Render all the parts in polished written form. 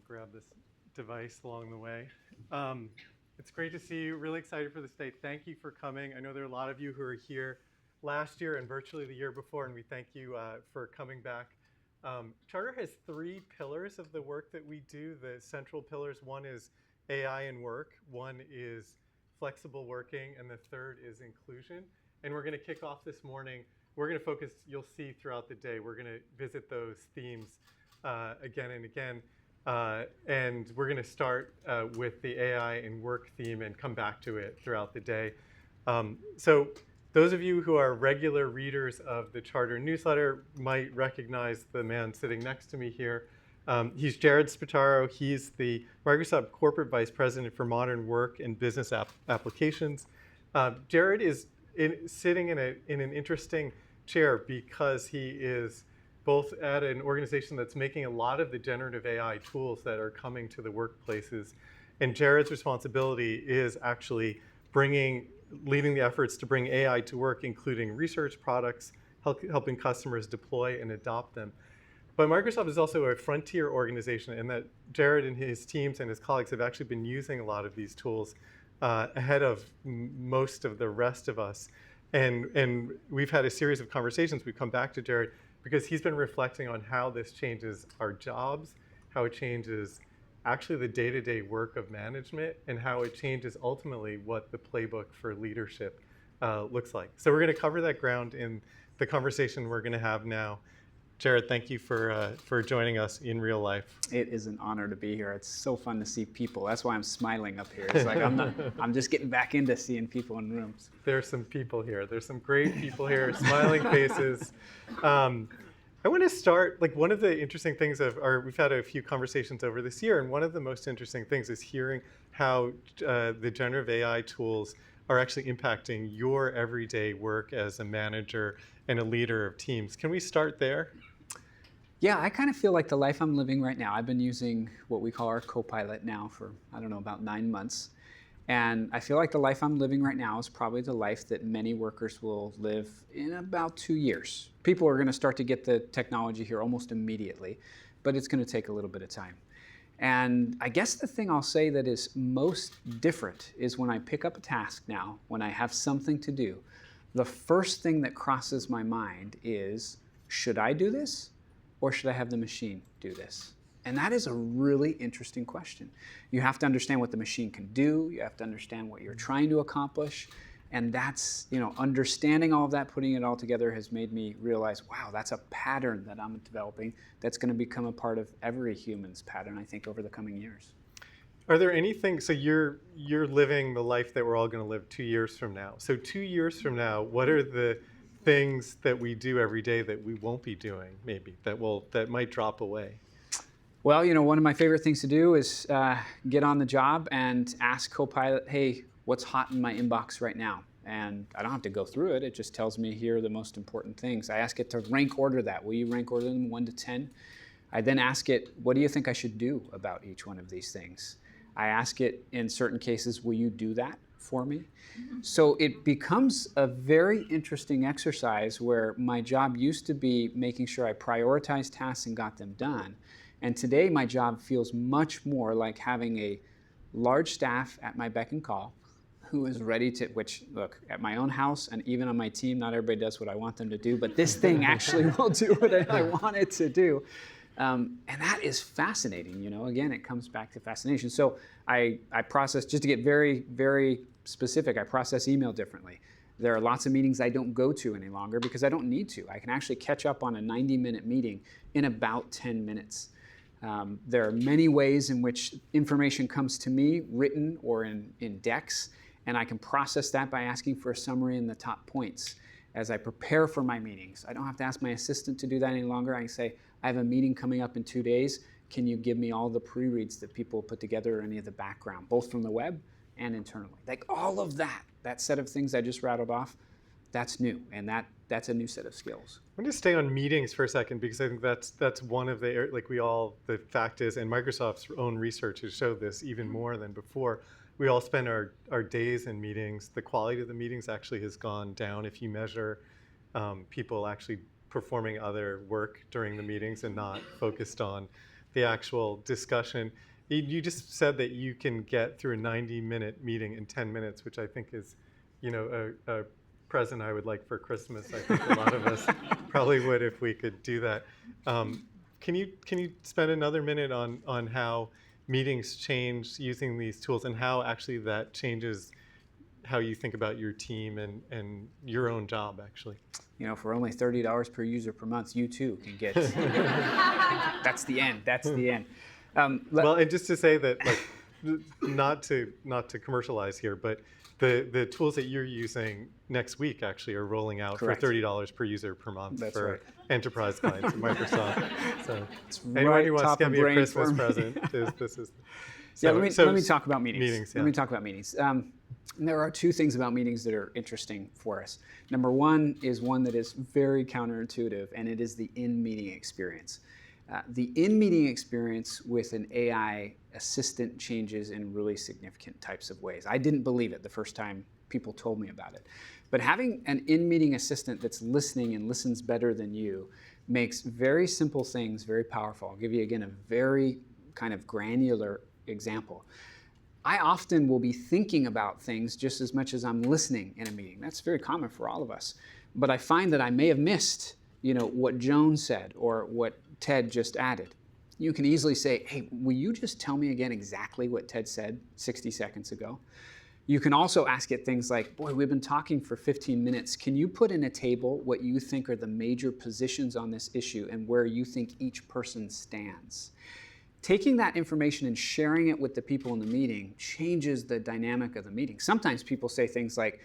grab this device along the way. It's great to see you. Really excited for this day. Thank you for coming. I know there are a lot of you who are here last year and virtually the year before, and we thank you for coming back. Charter has three pillars of the work that we do. The central pillars, one is AI and work, one is flexible working, and the third is inclusion. And we're going to kick off this morning. We're going to focus, you'll see throughout the day, we're going to visit those themes again and again. And we're going to start with the AI and work theme and come back to it throughout the day. So those of you who are regular readers of the Charter newsletter might recognize the man sitting next to me here. He's Jared Spataro. He's the Microsoft Corporate Vice President for Modern Work and Business Applications. Jared is sitting in an interesting chair because he is both at an organization that's making a lot of the generative AI tools that are coming to the workplaces. And Jared's responsibility is actually leading the efforts to bring AI to work, including research products, helping customers deploy and adopt them. But Microsoft is also a frontier organization in that Jared and his teams and his colleagues have actually been using a lot of these tools ahead of most of the rest of us. And we've had a series of conversations. We've come back to Jared because he's been reflecting on how this changes our jobs, how it changes actually the day-to-day work of management, and how it changes ultimately what the playbook for leadership looks like. So we're going to cover that ground in the conversation we're going to have now. Jared, thank you for joining us in real life. It is an honor to be here. It's so fun to see people. That's why I'm smiling up here. It's like I'm just getting back into seeing people in rooms. There's some people here. There's some great people here, smiling faces. I want to start, like one of the interesting things we've had a few conversations over this year, and one of the most interesting things is hearing how the generative AI tools are actually impacting your everyday work as a manager and a leader of teams. Can we start there? Yeah, I kind of feel like the life I'm living right now. I've been using what we call our Copilot now for, I don't know, about 9 months. And I feel like the life I'm living right now is probably the life that many workers will live in about 2 years. People are going to start to get the technology here almost immediately, but it's going to take a little bit of time. And I guess the thing I'll say that is most different is when I pick up a task now, when I have something to do, the first thing that crosses my mind is, should I do this or should I have the machine do this? And that is a really interesting question. You have to understand what the machine can do. You have to understand what you're trying to accomplish. And that's, understanding all of that, putting it all together has made me realize, wow, that's a pattern that I'm developing that's going to become a part of every human's pattern, I think, over the coming years. Are there anything, so you're living the life that we're all going to live 2 years from now. So 2 years from now, what are the things that we do every day that we won't be doing, maybe, that might drop away? Well, one of my favorite things to do is get on the job and ask Copilot, hey, what's hot in my inbox right now? And I don't have to go through it. It just tells me here are the most important things. I ask it to rank order that. Will you rank order them 1 to 10? I then ask it, what do you think I should do about each one of these things? I ask it, in certain cases, will you do that for me? So it becomes a very interesting exercise where my job used to be making sure I prioritized tasks and got them done. And today my job feels much more like having a large staff at my beck and call who is ready to, which, look, at my own house and even on my team, not everybody does what I want them to do, but this thing actually will do what I want it to do. And that is fascinating, Again, it comes back to fascination. So I process, just to get very, very specific, I process email differently. There are lots of meetings I don't go to any longer because I don't need to. I can actually catch up on a 90-minute meeting in about 10 minutes. There are many ways in which information comes to me, written or in decks, and I can process that by asking for a summary and the top points as I prepare for my meetings. I don't have to ask my assistant to do that any longer. I can say, I have a meeting coming up in 2 days. Can you give me all the pre-reads that people put together or any of the background, both from the web and internally? Like all of that set of things I just rattled off, that's new, and that's a new set of skills. I'm going to stay on meetings for a second because I think that's one of the, the fact is, and Microsoft's own research has showed this even more than before, we all spend our days in meetings. The quality of the meetings actually has gone down if you measure people actually performing other work during the meetings and not focused on the actual discussion. You just said that you can get through a 90-minute meeting in 10 minutes, which I think is, a present I would like for Christmas. I think a lot of us probably would if we could do that. Can you spend another minute on how meetings change using these tools and how actually that changes how you think about your team and your own job, actually? For only $30 per user per month, you too can get. That's the end. That's the end. Well, and just to say that, not to commercialize here, but the tools that you're using next week actually are rolling out Correct. for $30 per user per month. That's for right. enterprise clients at Microsoft. So It's anyone right who wants top to get of me a brain Christmas for me. present, this is. Yeah, So let me talk about meetings. Yeah. Let me talk about meetings. There are two things about meetings that are interesting for us. Number one is one that is very counterintuitive, and it is the in-meeting experience. The in-meeting experience with an AI assistant changes in really significant types of ways. I didn't believe it the first time people told me about it. But having an in-meeting assistant that's listening and listens better than you makes very simple things very powerful. I'll give you, again, a very kind of granular example. I often will be thinking about things just as much as I'm listening in a meeting. That's very common for all of us. But I find that I may have missed, what Joan said or what Ted just added. You can easily say, hey, will you just tell me again exactly what Ted said 60 seconds ago? You can also ask it things like, boy, we've been talking for 15 minutes. Can you put in a table what you think are the major positions on this issue and where you think each person stands? Taking that information and sharing it with the people in the meeting changes the dynamic of the meeting. Sometimes people say things like,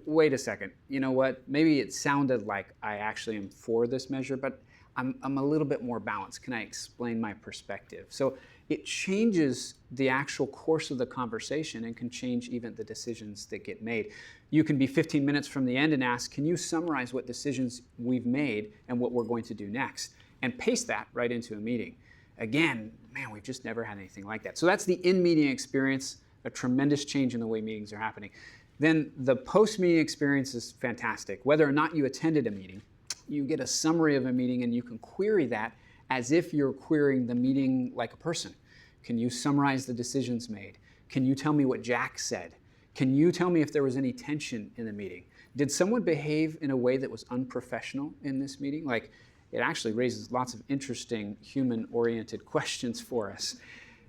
wait a second, you know what? Maybe it sounded like I actually am for this measure, but I'm a little bit more balanced. Can I explain my perspective? So it changes the actual course of the conversation and can change even the decisions that get made. You can be 15 minutes from the end and ask, can you summarize what decisions we've made and what we're going to do next? And paste that right into a meeting. Again, man, we've just never had anything like that. So that's the in-meeting experience, a tremendous change in the way meetings are happening. Then the post-meeting experience is fantastic. Whether or not you attended a meeting, you get a summary of a meeting and you can query that as if you're querying the meeting like a person. Can you summarize the decisions made? Can you tell me what Jack said? Can you tell me if there was any tension in the meeting? Did someone behave in a way that was unprofessional in this meeting? It actually raises lots of interesting human-oriented questions for us.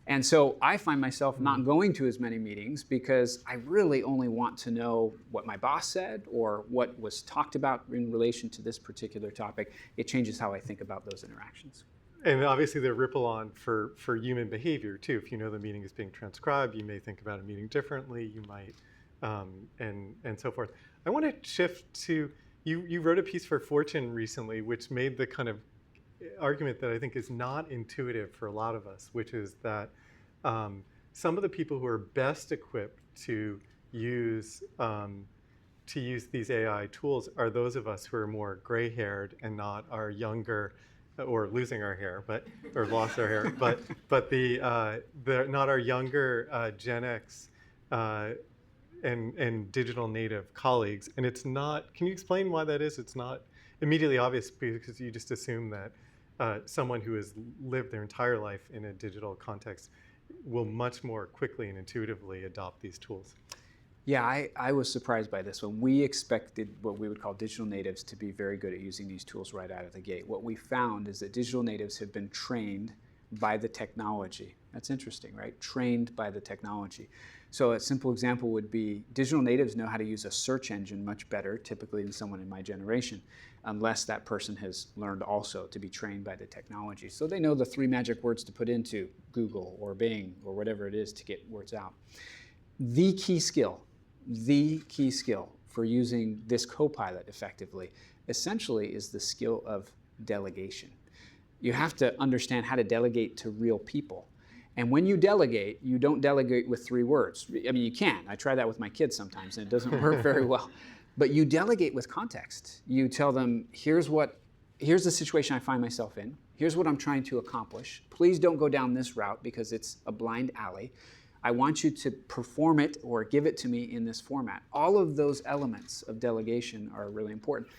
And so I find myself not going to as many meetings because I really only want to know what my boss said or what was talked about in relation to this particular topic. It changes how I think about those interactions. And obviously the ripple on for human behavior too. If you know the meeting is being transcribed, you may think about a meeting differently, you might, and so forth. I want to shift to, you wrote a piece for Fortune recently, which made the kind of argument that I think is not intuitive for a lot of us, which is that some of the people who are best equipped to use these AI tools are those of us who are more gray-haired and not our younger, or losing our hair, or lost our hair, but not our younger Gen X and digital native colleagues. And it's not. Can you explain why that is? It's not immediately obvious because you just assume that someone who has lived their entire life in a digital context will much more quickly and intuitively adopt these tools. Yeah, I was surprised by this one. We expected what we would call digital natives to be very good at using these tools right out of the gate. What we found is that digital natives have been trained by the technology. That's interesting, right? Trained by the technology. So a simple example would be digital natives know how to use a search engine much better, typically, than someone in my generation, unless that person has learned also to be trained by the technology. So they know the 3 magic words to put into Google or Bing or whatever it is to get words out. The key skill for using this Copilot effectively essentially is the skill of delegation. You have to understand how to delegate to real people. And when you delegate, you don't delegate with 3 words. I mean, you can. I try that with my kids sometimes, and it doesn't work very well. But you delegate with context. You tell them, here's the situation I find myself in. Here's what I'm trying to accomplish. Please don't go down this route because it's a blind alley. I want you to perform it or give it to me in this format. All of those elements of delegation are really important.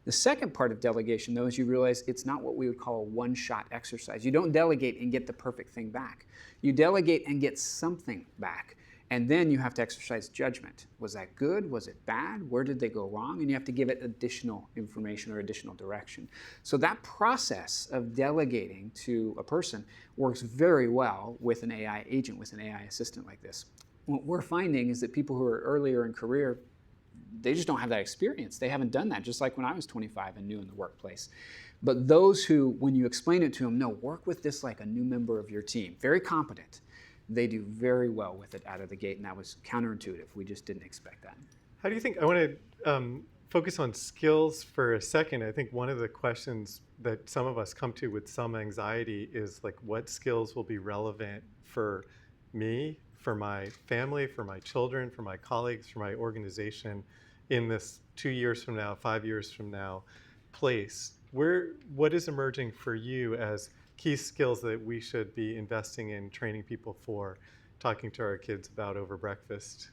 The second part of delegation, though, is you realize it's not what we would call a one-shot exercise. You don't delegate and get the perfect thing back. You delegate and get something back. And then you have to exercise judgment. Was that good? Was it bad? Where did they go wrong? And you have to give it additional information or additional direction. So that process of delegating to a person works very well with an AI agent, with an AI assistant like this. What we're finding is that people who are earlier in career, they just don't have that experience. They haven't done that, just like when I was 25 and new in the workplace. But those who, when you explain it to them, no, work with this like a new member of your team, very competent, they do very well with it out of the gate, and that was counterintuitive. We just didn't expect that. How do you think, I want to focus on skills for a second. I think one of the questions that some of us come to with some anxiety is like, what skills will be relevant for me, for my family, for my children, for my colleagues, for my organization in this 2 years from now, 5 years from now place? What is emerging for you as key skills that we should be investing in training people for, talking to our kids about over breakfast?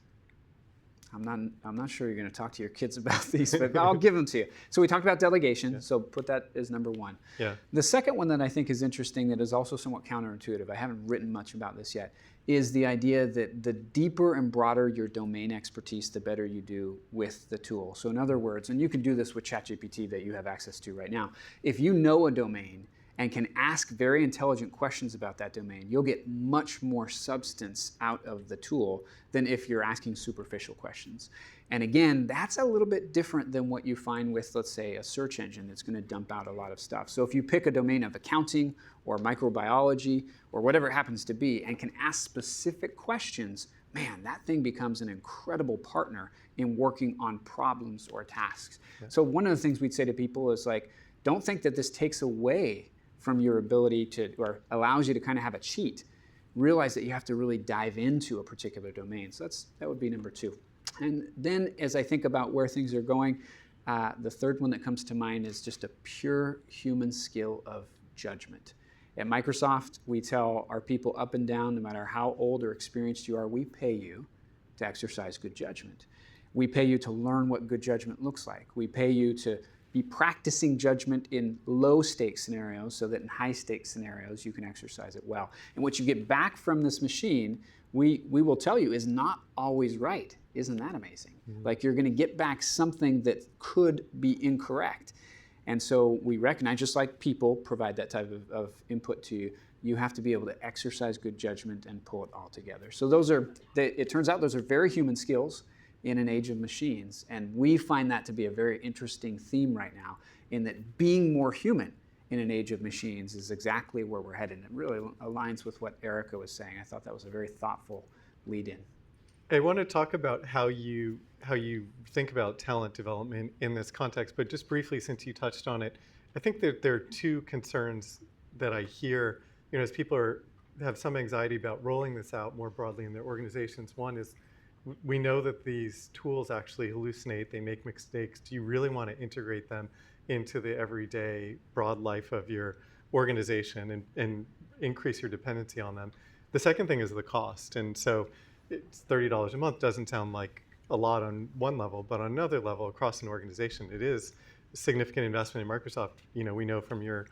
I'm not sure you're going to talk to your kids about these, but I'll give them to you. So we talked about delegation, yeah. So put that as number one. Yeah. The second one that I think is interesting, that is also somewhat counterintuitive, I haven't written much about this yet, is the idea that the deeper and broader your domain expertise, the better you do with the tool. So in other words, and you can do this with ChatGPT that you have access to right now, if you know a domain and can ask very intelligent questions about that domain, you'll get much more substance out of the tool than if you're asking superficial questions. And again, that's a little bit different than what you find with, let's say, a search engine that's going to dump out a lot of stuff. So if you pick a domain of accounting or microbiology or whatever it happens to be and can ask specific questions, man, that thing becomes an incredible partner in working on problems or tasks. Yeah. So one of the things we'd say to people is like, don't think that this takes away from your ability to, or allows you to kind of have a cheat. Realize that you have to really dive into a particular domain. So that would be number two. And then as I think about where things are going, the third one that comes to mind is just a pure human skill of judgment. At Microsoft, we tell our people up and down, no matter how old or experienced you are, we pay you to exercise good judgment. We pay you to learn what good judgment looks like. We pay you to be practicing judgment in low-stakes scenarios so that in high-stakes scenarios you can exercise it well. And what you get back from this machine, we will tell you, is not always right. Isn't that amazing? Mm-hmm. Like, you're going to get back something that could be incorrect. And so we recognize, just like people provide that type of input to you, you have to be able to exercise good judgment and pull it all together. So it turns out those are very human skills in an age of machines. And we find that to be a very interesting theme right now, in that being more human in an age of machines is exactly where we're headed. It really aligns with what Erica was saying. I thought that was a very thoughtful lead-in. I want to talk about how you think about talent development in this context, but just briefly, since you touched on it, I think that there are two concerns that I hear, as people have some anxiety about rolling this out more broadly in their organizations. One is, we know that these tools actually hallucinate, they make mistakes. Do you really want to integrate them into the everyday broad life of your organization and increase your dependency on them? The second thing is the cost. And so it's $30 a month doesn't sound like a lot on one level, but on another level across an organization, it is a significant investment in Microsoft. We know from your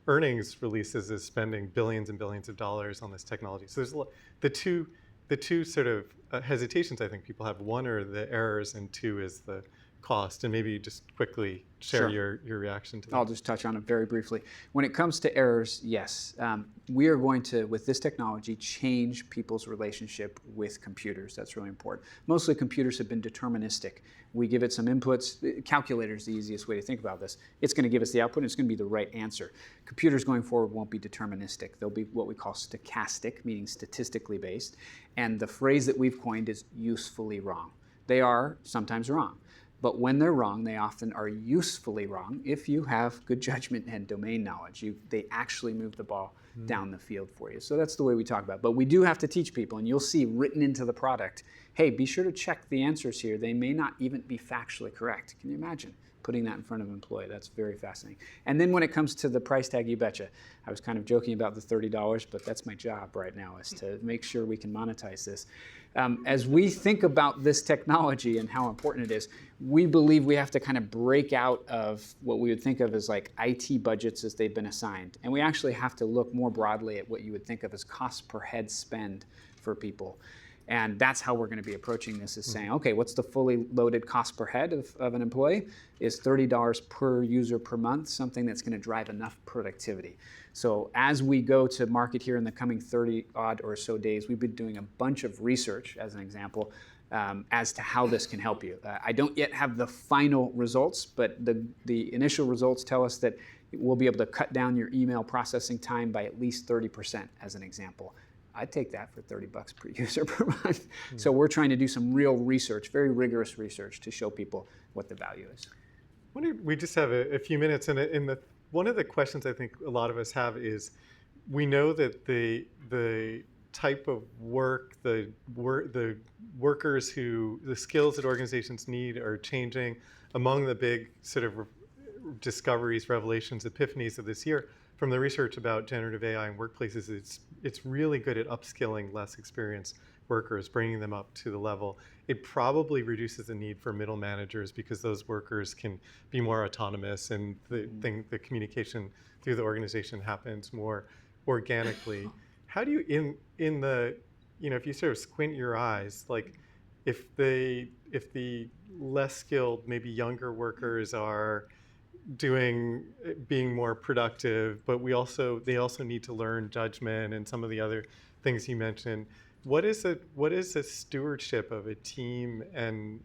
earnings releases is spending billions and billions of dollars on this technology. So there's the two sort of hesitations I think people have. One are the errors, and two is the cost. And maybe you just quickly share your reaction to that. I'll just touch on it very briefly. When it comes to errors, yes, we are going to, with this technology, change people's relationship with computers. That's really important. Mostly computers have been deterministic. We give it some inputs. Calculator is the easiest way to think about this. It's going to give us the output, and it's going to be the right answer. Computers going forward won't be deterministic. They'll be what we call stochastic, meaning statistically based. And the phrase that we've coined is usefully wrong. They are sometimes wrong. But when they're wrong, they often are usefully wrong if you have good judgment and domain knowledge. They actually move the ball down the field for you. So that's the way we talk about it. But we do have to teach people, and you'll see written into the product, hey, be sure to check the answers here. They may not even be factually correct. Can you imagine? putting that in front of an employee. That's very fascinating. And then when it comes to the price tag, you betcha. I was kind of joking about the $30, but that's my job right now, is to make sure we can monetize this. As we think about this technology and how important it is, we believe we have to kind of break out of what we would think of as like IT budgets as they've been assigned. And we actually have to look more broadly at what you would think of as cost per head spend for people. And that's how we're going to be approaching this, is saying, okay, what's the fully loaded cost per head of an employee? Is $30 per user per month something that's going to drive enough productivity? So as we go to market here in the coming 30 odd or so days, we've been doing a bunch of research, as an example, as to how this can help you. I don't yet have the final results, but the initial results tell us that we'll be able to cut down your email processing time by at least 30%, as an example. I'd take that for $30 per user per month. So we're trying to do some real research, very rigorous research, to show people what the value is. We just have a few minutes, and one of the questions I think a lot of us have is, we know that the type of work, the workers the skills that organizations need are changing. Among the big sort of discoveries, revelations, epiphanies of this year from the research about generative AI in workplaces, it's really good at upskilling less experienced workers, bringing them up to the level. It probably reduces the need for middle managers, because those workers can be more autonomous, and the communication through the organization happens more organically. How do you, if you sort of squint your eyes, like if the less skilled, maybe younger workers are being more productive, but they also need to learn judgment and some of the other things you mentioned. What is a stewardship of a team and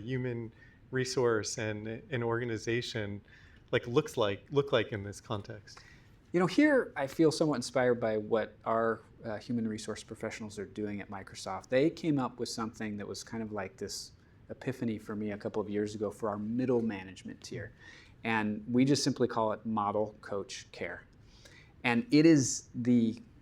human resource and an organization look like in this context? Here I feel somewhat inspired by what our human resource professionals are doing at Microsoft. They came up with something that was kind of like this epiphany for me a couple of years ago for our middle management tier. And we just simply call it model, coach, care. And it is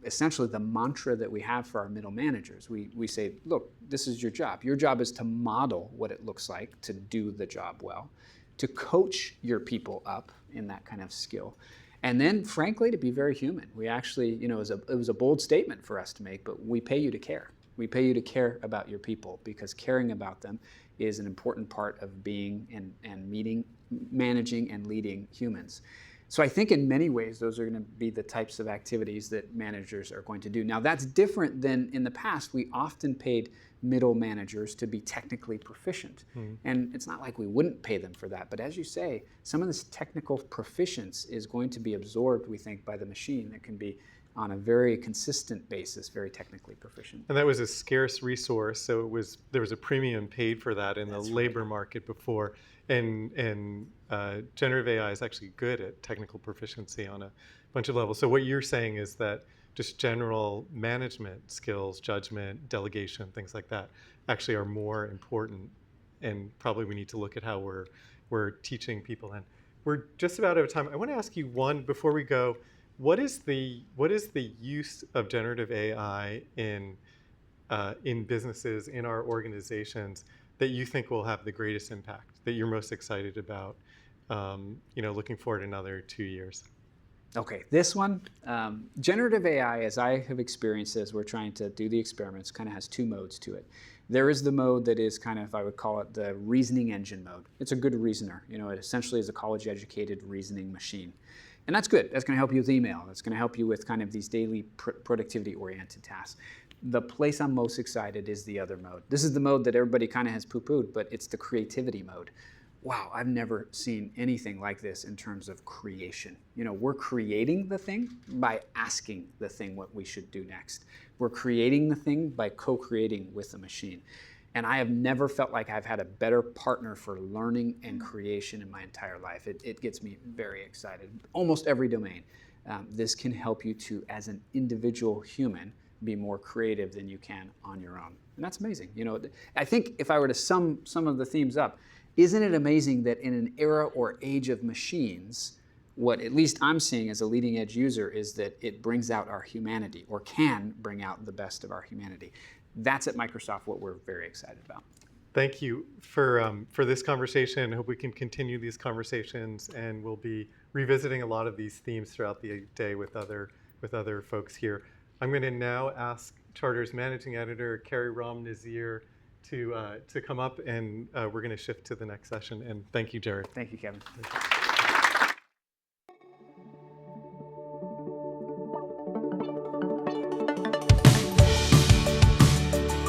essentially the mantra that we have for our middle managers. We say, look, this is your job. Your job is to model what it looks like to do the job well, to coach your people up in that kind of skill. And then, frankly, to be very human. We actually, it was a bold statement for us to make, but we pay you to care. We pay you to care about your people, because caring about them is an important part of being and managing and leading humans. So I think in many ways, those are going to be the types of activities that managers are going to do. Now, that's different than in the past. We often paid middle managers to be technically proficient. And it's not like we wouldn't pay them for that. But as you say, some of this technical proficiency is going to be absorbed, we think, by the machine that can be on a very consistent basis, very technically proficient. And that was a scarce resource, so there was a premium paid for that in the labor market before. And generative AI is actually good at technical proficiency on a bunch of levels. So what you're saying is that just general management skills, judgment, delegation, things like that, actually are more important, and probably we need to look at how we're teaching people. And we're just about out of time. I want to ask you one before we go. What is the use of generative AI in businesses, in our organizations, that you think will have the greatest impact, that you're most excited about, looking forward another 2 years? Okay, this one, generative AI, as I have experienced as we're trying to do the experiments, kind of has two modes to it. There is the mode that is kind of, I would call it the reasoning engine mode. It's a good reasoner. It essentially is a college-educated reasoning machine. And that's good. That's going to help you with email. That's going to help you with kind of these daily productivity-oriented tasks. The place I'm most excited is the other mode. This is the mode that everybody kind of has poo-pooed, but it's the creativity mode. Wow, I've never seen anything like this in terms of creation. We're creating the thing by asking the thing what we should do next. We're creating the thing by co-creating with the machine. And I have never felt like I've had a better partner for learning and creation in my entire life. It gets me very excited. Almost every domain. This can help you to, as an individual human, be more creative than you can on your own. And that's amazing. I think if I were to sum some of the themes up, isn't it amazing that in an era or age of machines, what at least I'm seeing as a leading edge user is that it brings out our humanity, or can bring out the best of our humanity. That's at Microsoft what we're very excited about. thank you for this conversation. I hope we can continue these conversations, and we'll be revisiting a lot of these themes throughout the day with other folks here. I'm going to now ask Charter's managing editor, Carrie Ram Nazir, to come up, and we're going to shift to the next session. And thank you, Jared. Thank you, Kevin.